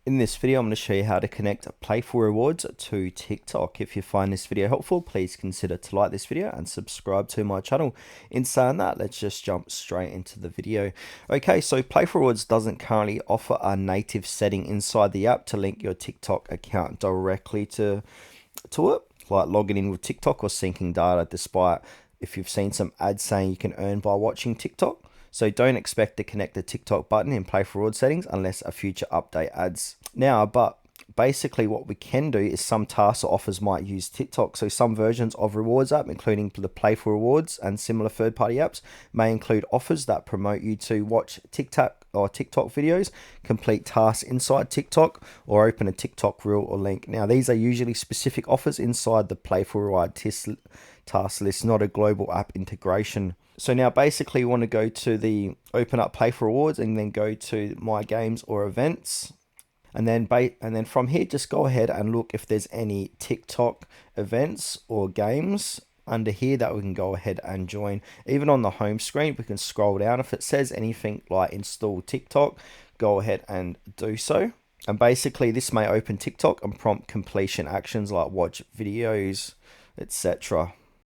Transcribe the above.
In this video, I'm going to show you how to connect Playful rewards to TikTok. If you find this video helpful, please consider to like this video and subscribe to my channel. In saying that, let's just jump straight into the video. Okay, so Playful rewards doesn't currently offer a native setting inside the app to link your TikTok account directly to it, like logging in with TikTok or syncing data, despite if you've seen some ads saying you can earn by watching TikTok. So don't expect to connect the TikTok button in Playful reward settings unless a future update adds. Now, but basically what we can do is some tasks or offers might use TikTok. So some versions of rewards app, including the Playful rewards and similar third-party apps, may include offers that promote you to watch TikTok videos, complete tasks inside TikTok, or open a TikTok reel or link. Now, these are usually specific offers inside the Playful reward task list, not a global app integration. So now basically you want to go to the open up Playful rewards and then go to my games or events. And then from here, just go ahead and look if there's any TikTok events or games under here that we can go ahead and join. Even on the home screen, we can scroll down. If it says anything like install TikTok, go ahead and do so. And basically this may open TikTok and prompt completion actions like watch videos, etc.